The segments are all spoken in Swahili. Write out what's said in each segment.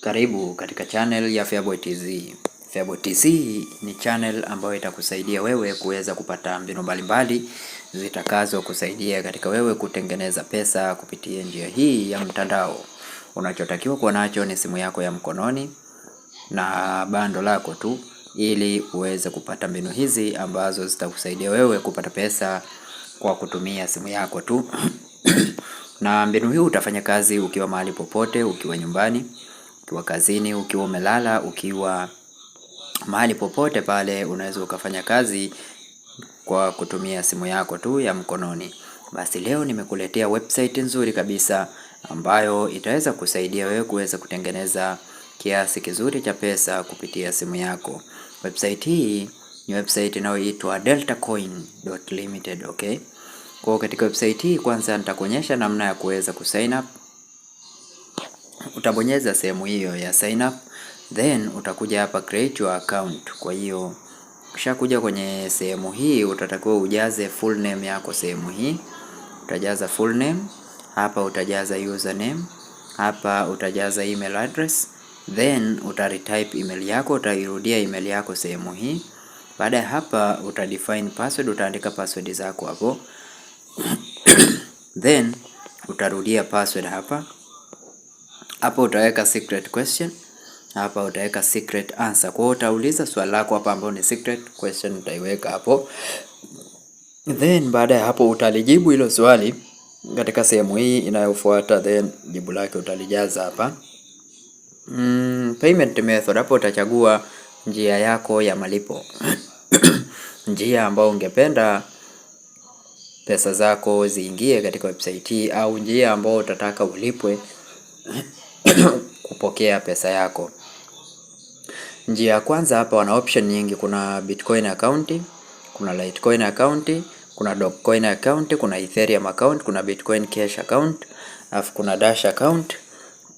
Karibu katika channel ya Feaboy TZ. Feaboy TZ ni channel ambayo itakusaidia wewe kuweza kupata mbinu mbalimbali zitakazo kusaidia katika wewe kutengeneza pesa kupitia njia hii ya mtandao. Unachotakiwa kuwa nacho ni simu yako ya mkononi na bando lako tu, ili uweze kupata mbinu hizi ambazo zitakusaidia wewe kupata pesa kwa kutumia simu yako tu. Na mbinu hii utafanya kazi ukiwa mahali popote, ukiwa nyumbani, ukiwa kazini, ukiwa umelala, ukiwa mahali popote pale unaweza ukafanya kazi kwa kutumia simu yako tu ya mkononi. Basi leo nimekuletea website nzuri kabisa ambayo itaweza kusaidia wewe kuweza kutengeneza kiasi kizuri cha pesa kupitia simu yako. Website hii ni website inayoitwa deltacoin.limited, okay? Kwa katika website hii kwanza nitakuonyesha namna ya kuweza kusign up. Utabonyeza sehemu hiyo ya sign up, then utakuja hapa create your account. Kwa hiyo kisha kuja kwenye sehemu hii utatakiwa ujaze full name yako. Sehemu hii utajaza full name, hapa utajaza username, hapa utajaza email address, then utaretype email yako, utairudia email yako sehemu hii. Baada ya hapa utadefine password, utaandika password zako hapo. Then utarudia password hapa. Hapa utaweka secret question, hapa utaweka secret answer. Kwa hiyo utauliza swali lako hapa ambalo ni secret question, utaiweka hapo. Then baada ya hapo utalijibu hilo swali katika sehemu hii inayofuata, then jibu lake utalijaza hapa. Payment method, hapo utachagua njia yako ya malipo. Njia ambayo ungependa pesa zako ziingie katika website hii, au njia ambayo utataka ulipwe kupokea pesa yako. Njia ya kwanza hapa wana option nyingi. Kuna Bitcoin account, kuna Litecoin account, kuna Dogecoin account, kuna Ethereum account, kuna Bitcoin Cash account, alafu kuna Dash account,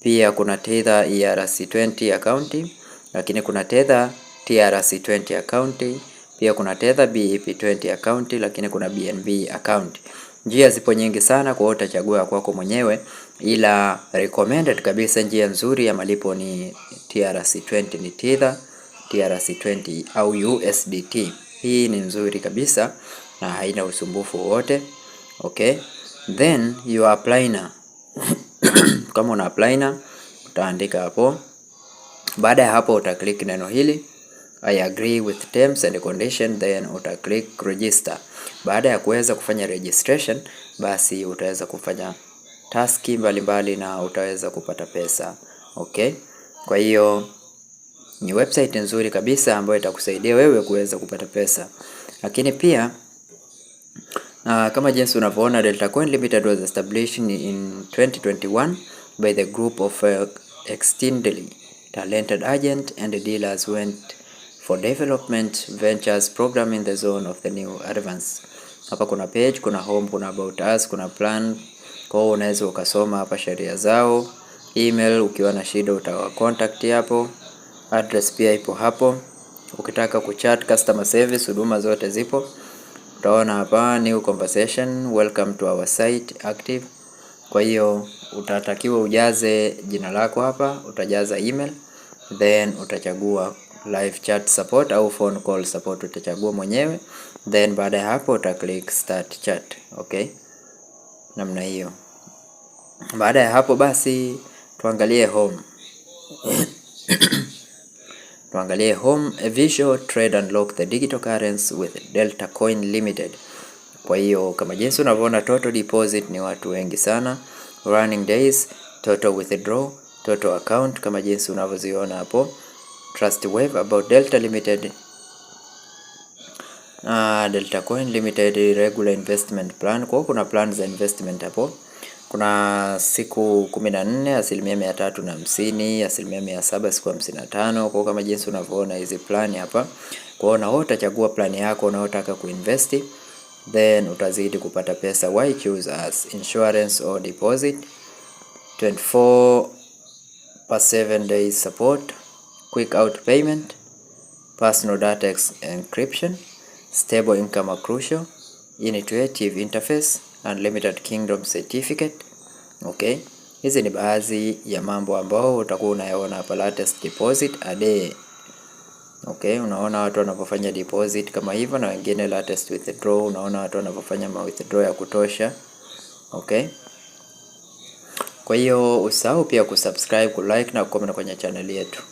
pia kuna Tether ERC20 account, lakini kuna Tether TRC20 account, pia kuna Tether BEP20 account, lakini kuna BNB account. Njia zipo nyingi sana, kwa hiyo utachagua kwako mwenyewe, ila recommended kabisa njia nzuri ya malipo ni TRC20, ni Tether TRC20 au USDT. Hii ni nzuri kabisa na haina usumbufu wowote. Okay, then you apply now. Kama una apply now utaandika hapo. Baada ya hapo utaklik neno hili I agree with terms and condition, then utaklik register. Baada ya kuweza kufanya registration, basi utaweza kufanya taski mbalimbali na utaweza kupata pesa. Okay, kwa hiyo ni website nzuri kabisa ambayo itakusaidia wewe kuweza kupata pesa. Lakini pia kama jinsi unavyoona, Deltacoin Limited was established in 2021 by the group of extremely talented agent and dealers went for development ventures program in the zone of the new advance. Hapa kuna page, kuna home, kuna about us, kuna plan. Kwa hiyo unaweza ukasoma hapa sheria zao. Email, ukiwa na shida utawa contact hapo. Address pia ipo hapo. Ukitaka kuchat customer service, huduma zote zipo. Utaona hapa new conversation, welcome to our site, active. Kwa hiyo utatakiwa ujaze jina lako hapa, utajaza email, then utachagua live chat support au phone call support, utachagua mwenyewe. Then baada ya hapo uta click start chat. Okay, namna hiyo. Baada ya hapo basi tuangalie home. Tuangalie home, a visual trade and lock the digital currency with Deltacoin Limited. Kwa hiyo kama jinsi unavyoona, total deposit ni watu wengi sana, running days, total withdraw, total account kama jinsi unavyoziona hapo. Trust wave about Delta Limited, Deltacoin Limited regular investment plan. Kwa kuna plan za investment hapo. Kuna siku 14, 350, 700 siku 55. Kwa kama jinsi unavyoona hizi plan hapa. Kwa hiyo utachagua plan yako unayotaka kuinvest, then utazidi kupata pesa. Why choose as insurance or deposit, 24 per 7 days support, quick out payment, personal data encryption, stable income accrual, intuitive interface, unlimited kingdom certificate. Okay, Hizi ni baadhi ya mambo ambao utakuwa unayaona hapa, latest deposit a day. Okay, unaona watu wanapofanya deposit kama hivyo, na wengine latest withdraw, unaona watu wanapofanya withdraw ya kutosha. Okay, kwa hiyo usahau pia kusubscribe, kulike na kucomment kwenye channel yetu.